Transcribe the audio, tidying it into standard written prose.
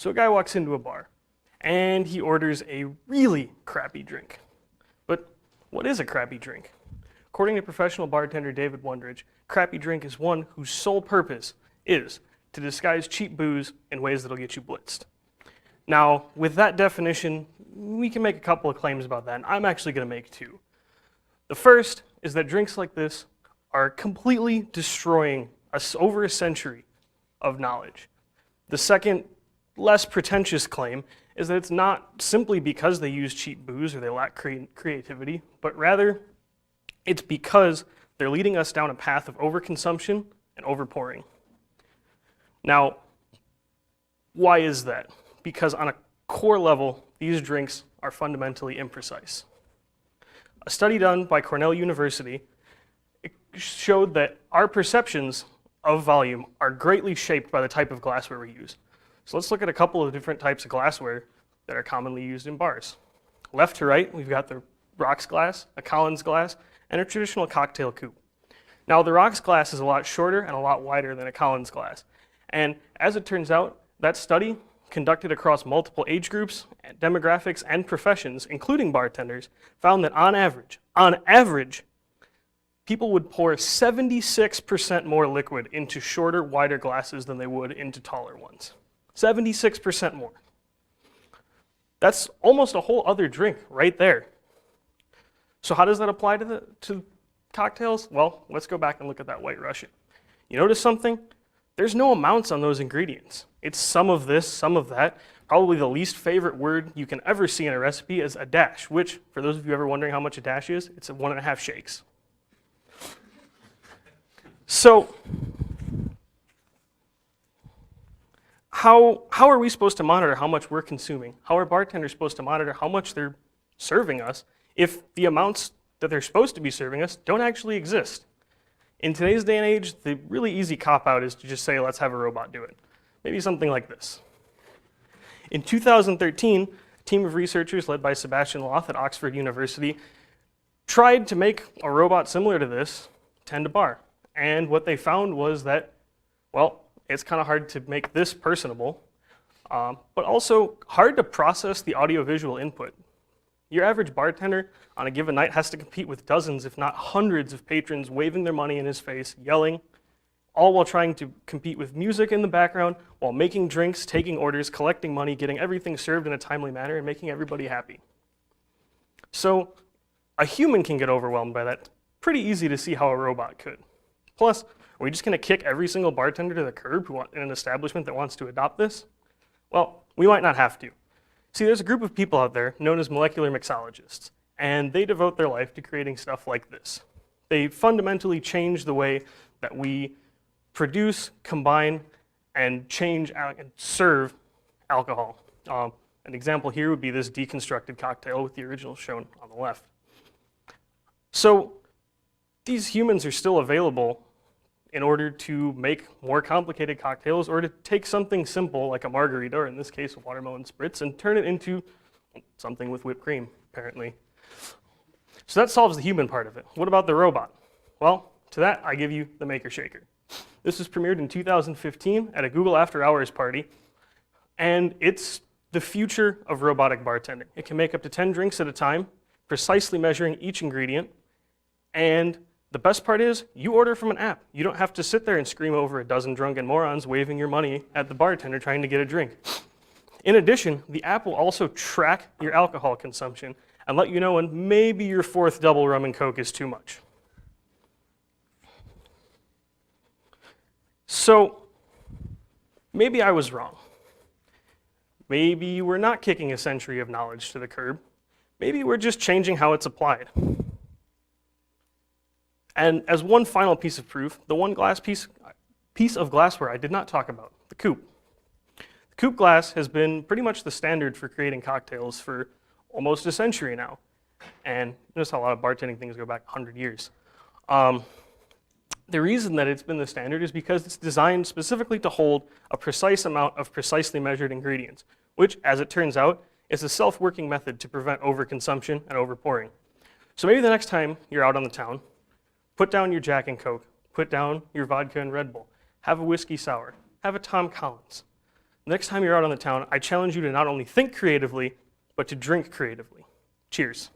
So a guy walks into a bar, and he orders a really crappy drink. But what is a crappy drink? According to professional bartender David Wondridge, crappy drink is one whose sole purpose is to disguise cheap booze in ways that'll get you blitzed. Now, with that definition, we can make a couple of claims about that, and I'm actually going to make two. The first is that drinks like this are completely destroying us over a century of knowledge. The second, less pretentious claim is that it's not simply because they use cheap booze or they lack creativity, but rather it's because they're leading us down a path of overconsumption and overpouring. Now, why is that? Because on a core level, these drinks are fundamentally imprecise. A study done by Cornell University showed that our perceptions of volume are greatly shaped by the type of glassware we use. So let's look at a couple of different types of glassware that are commonly used in bars. Left to right, we've got the rocks glass, a Collins glass, and a traditional cocktail coupe. Now the rocks glass is a lot shorter and a lot wider than a Collins glass. And as it turns out, that study, conducted across multiple age groups, demographics, and professions, including bartenders, found that on average, people would pour 76% more liquid into shorter, wider glasses than they would into taller ones. 76% more. That's almost a whole other drink right there. So how does that apply to cocktails? Well, let's go back and look at that White Russian. You notice something? There's no amounts on those ingredients. It's some of this, some of that. Probably the least favorite word you can ever see in a recipe is a dash, which, for those of you ever wondering how much a dash is, it's 1.5 shakes. So, how are we supposed to monitor how much we're consuming? How are bartenders supposed to monitor how much they're serving us if the amounts that they're supposed to be serving us don't actually exist? In today's day and age, the really easy cop-out is to just say, let's have a robot do it. Maybe something like this. In 2013, a team of researchers led by Sebastian Loth at Oxford University tried to make a robot similar to this tend a bar. And what they found was that, well, it's kind of hard to make this personable, but also hard to process the audiovisual input. Your average bartender on a given night has to compete with dozens, if not hundreds, of patrons waving their money in his face, yelling, all while trying to compete with music in the background, while making drinks, taking orders, collecting money, getting everything served in a timely manner, and making everybody happy. So a human can get overwhelmed by that. It's pretty easy to see how a robot could. Plus, are we just going to kick every single bartender to the curb in an establishment that wants to adopt this? Well, we might not have to. See, there's a group of people out there known as molecular mixologists, and they devote their life to creating stuff like this. They fundamentally change the way that we produce, combine, and change and serve alcohol. An example here would be this deconstructed cocktail with the original shown on the left. So these humans are still available in order to make more complicated cocktails or to take something simple like a margarita, or in this case a watermelon spritz, and turn it into something with whipped cream, apparently. So that solves the human part of it. What about the robot? Well, to that I give you the Maker Shaker. This was premiered in 2015 at a Google After Hours party, and it's the future of robotic bartending. It can make up to 10 drinks at a time, precisely measuring each ingredient, and the best part is, you order from an app. You don't have to sit there and scream over a dozen drunken morons waving your money at the bartender trying to get a drink. In addition, the app will also track your alcohol consumption and let you know when maybe your fourth double rum and coke is too much. So, maybe I was wrong. Maybe we're not kicking a century of knowledge to the curb. Maybe we're just changing how it's applied. And as one final piece of proof, the one piece of glassware I did not talk about, the coupe. The coupe glass has been pretty much the standard for creating cocktails for almost a century now. And notice how a lot of bartending things go back 100 years. The reason that it's been the standard is because it's designed specifically to hold a precise amount of precisely measured ingredients, which, as it turns out, is a self-working method to prevent overconsumption and overpouring. So maybe the next time you're out on the town, put down your Jack and Coke, put down your vodka and Red Bull, have a whiskey sour, have a Tom Collins. next time you're out on the town, I challenge you to not only think creatively, but to drink creatively. Cheers.